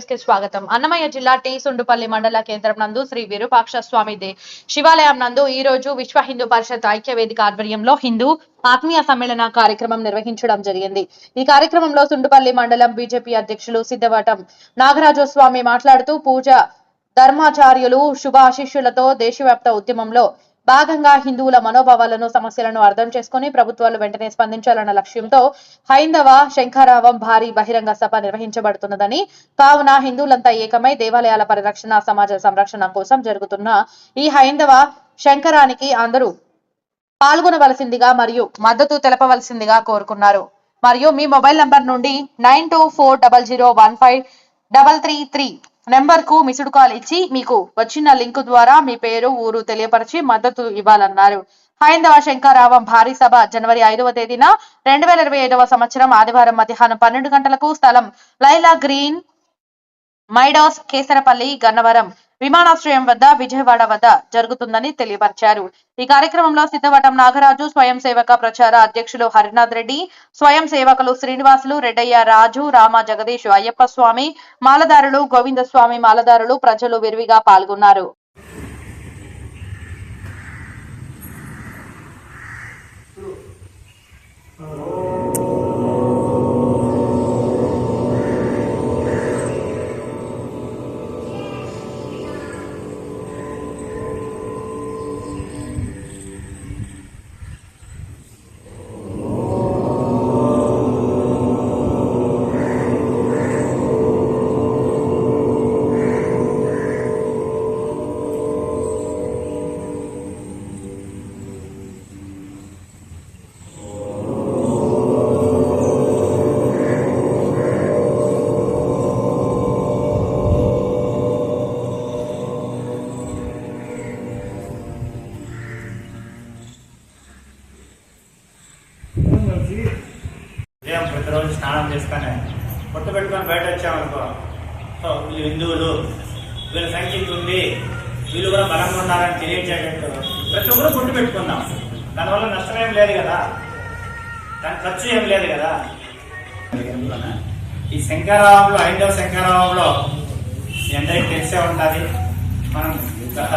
News కి స్వాగతం. అన్నమయ్య జిల్లా టీ సుండుపల్లి మండల కేంద్రం నందు శ్రీ విరూపాక్ష స్వామి శివాలయం నందు ఈ రోజు విశ్వ హిందూ పరిషత్ ఐక్య వేదిక ఆధ్వర్యంలో హిందూ ఆత్మీయ సమ్మేళన కార్యక్రమం నిర్వహించడం జరిగింది. ఈ కార్యక్రమంలో సుండుపల్లి మండలం బీజేపీ అధ్యక్షులు సిద్ధవటం నాగరాజు స్వామి మాట్లాడుతూ పూజ ధర్మాచార్యులు శుభ ఆశీస్సులతో దేశవ్యాప్త ఉద్యమంలో భాగంగా హిందువుల మనోభావాలను సమస్యలను అర్థం చేసుకుని ప్రభుత్వాలు వెంటనే స్పందించాలన్న లక్ష్యంతో హైందవ శంఖారావం భారీ బహిరంగ సభ నిర్వహించబడుతున్నదని, కావున హిందువులంతా ఏకమై దేవాలయాల పరిరక్షణ సమాజ సంరక్షణ కోసం జరుగుతున్న ఈ హైందవ శంకరానికి అందరూ పాల్గొనవలసిందిగా మరియు మద్దతు తెలపవలసిందిగా కోరుకున్నారు. మరియు మీ మొబైల్ నంబర్ నుండి 9240015333 నెంబర్ కు మిస్డ్ కాల్ ఇచ్చి మీకు వచ్చిన లింక్ ద్వారా మీ పేరు ఊరు తెలియపరిచి మద్దతు ఇవ్వాలన్నారు. హైందవ శంకరావం భారీ సభ జనవరి 5వ తేదీన 2025వ సంవత్సరం ఆదివారం మధ్యాహ్నం 12 గంటలకు స్థలం లైలా గ్రీన్ మైడాస్ కేసరపల్లి గన్నవరం విమానాశ్రయం వద్ద విజయవాడ వద్ద జరుగుతుందని తెలియపరిచారు. ఈ కార్యక్రమంలో సిద్ధవటం నాగరాజు, స్వయం సేవక ప్రచార అధ్యక్షులు హరినాథ్ రెడ్డి, స్వయం సేవకులు శ్రీనివాసులు, రెడ్డయ్య, రాజు, రామ, జగదీష్, అయ్యప్ప స్వామి మాలదారులు, గోవిందస్వామి మాలదారులు ప్రజలు విరివిగా పాల్గొన్నారు. ఉదయం ప్రతిరోజు స్నానం చేసుకొని పొట్టు పెట్టుకొని బయట వచ్చామనుకో, సో వీళ్ళు హిందువులు, వీళ్ళ సంగీతం ఉంది, వీళ్ళు కూడా బలంగా ఉండాలని తెలియజేటట్టు ప్రతి ఒక్కరు పొట్టు పెట్టుకుందాం. దానివల్ల నష్టం ఏం లేదు కదా, దాని ఖర్చు ఏం లేదు కదా. ఈ శంకరావంలో, హైందవ శంకరావంలో మీ అందరికీ తెలిసే ఉంటుంది. మనం గత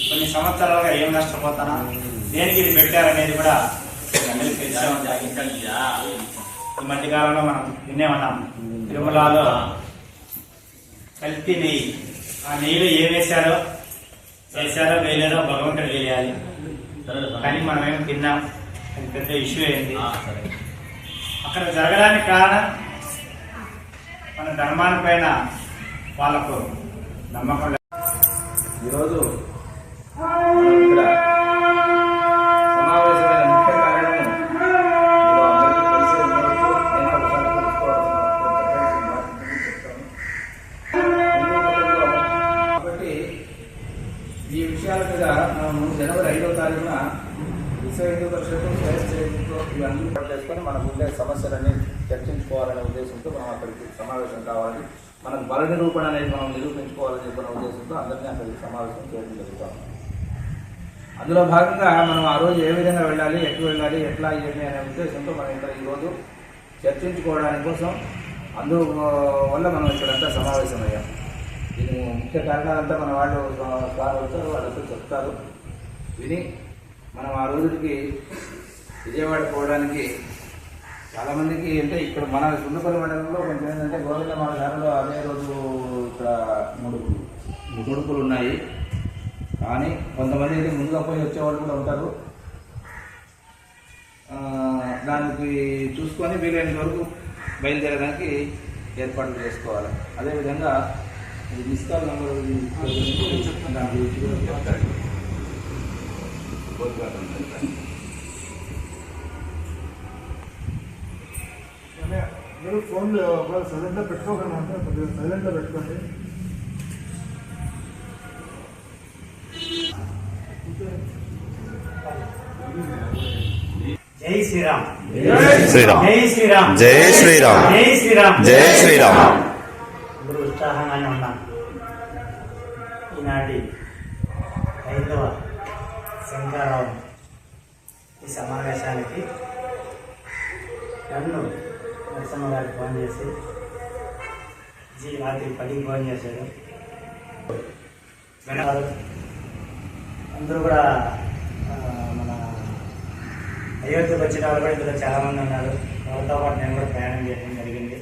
కొన్ని సంవత్సరాలుగా ఏం నష్టపోతానా, దేనికి ఇది పెట్టారనేది కూడా అందరికీ తెలిసే ఉంటుంది. ఈ మధ్యకాలంలో మనం వినే ఉన్నాం, తిరుమలలో కల్తీ నెయ్యి, ఆ నెయ్యిలో ఏం వేశారో వేయలేదో భగవంతుడు తెలియాలి. కానీ మనం ఏం తిన్నాం, అది పెద్ద ఇష్యూ అయింది. అక్కడ జరగడానికి కారణం మన ధర్మాన్ని పైన వాళ్ళకు నమ్మకం లేదు. ఈరోజు ఇక్కడ సమావేశమైన ముఖ్య కారణము కాబట్టి ఈ విషయాల మీద మనం జనవరి 5వ తారీఖున విశ్వ హిందూ పరిషత్తు స్వయం సేవకులతో ఇవన్నీ చేసుకొని మనకు ఉండే సమస్యలన్నీ చర్చించుకోవాలనే ఉద్దేశంతో మనం అక్కడికి సమావేశం కావాలి. మనకు బల నిరూపణ అనేది మనం నిరూపించుకోవాలని చెప్పిన ఉద్దేశంతో అందరినీ అక్కడికి సమావేశం చేయడం జరుగుతాం. అందులో భాగంగా మనం ఆ రోజు ఏ విధంగా వెళ్ళాలి, ఎటు వెళ్ళాలి, ఎట్లా ఇవన్నీ అనే ఉద్దేశంతో మనం ఇక్కడ ఈరోజు చర్చించుకోవడానికి కోసం అందువల్ల మనం ఇక్కడంతా సమావేశం అయ్యాం. దీని ముఖ్య కారణాలంతా మన వాళ్ళు వచ్చారు, వాళ్ళతో చెప్తారు, విని మనం ఆ రోజుకి విజయవాడ పోవడానికి చాలామందికి అంటే ఇక్కడ మన సుందపల్లి మండలంలో కొంచెం ఏంటంటే గోవింద మాలధారలో అదే రోజు ఇక్కడ 3 ముడుపులు ఉన్నాయి. కానీ కొంతమంది అయితే ముందుగా పోయి వచ్చేవాళ్ళు కూడా ఉంటారు. దానికి చూసుకొని వీలైనంత వరకు బయలుదేరడానికి ఏర్పాట్లు చేసుకోవాలి. అదేవిధంగా ఇది మిస్ కాల్ నెంబర్ దాని గురించి కూడా చెప్తారు. మీరు ఫోన్లో సైలెంట్లో పెట్టుకోకుండా అంటే కొద్దిగా సైలెంట్లో పెట్టుకోండి. జై శ్రీరామ్, శ్రీరామ్, జై శ్రీరామ్, జై శ్రీరామ్, జై శ్రీరామ్, జై శ్రీరామ్. అందరూ ఉత్సాహంగానే ఉన్నాం. ఈనాటి హైందవ శంకరావం ఈ సమావేశానికి నన్ను నరసింహ గారికి ఫోన్ చేసి రాత్రి 10కి ఫోన్ చేశాడు. విన్నారు అందరూ కూడా మన అయోధ్యకు వచ్చిన వాళ్ళు కూడా ఇందులో చాలా మంది ఉన్నారు. వాళ్ళతో పాటు నేను కూడా ప్రయాణం చేయడం జరిగింది.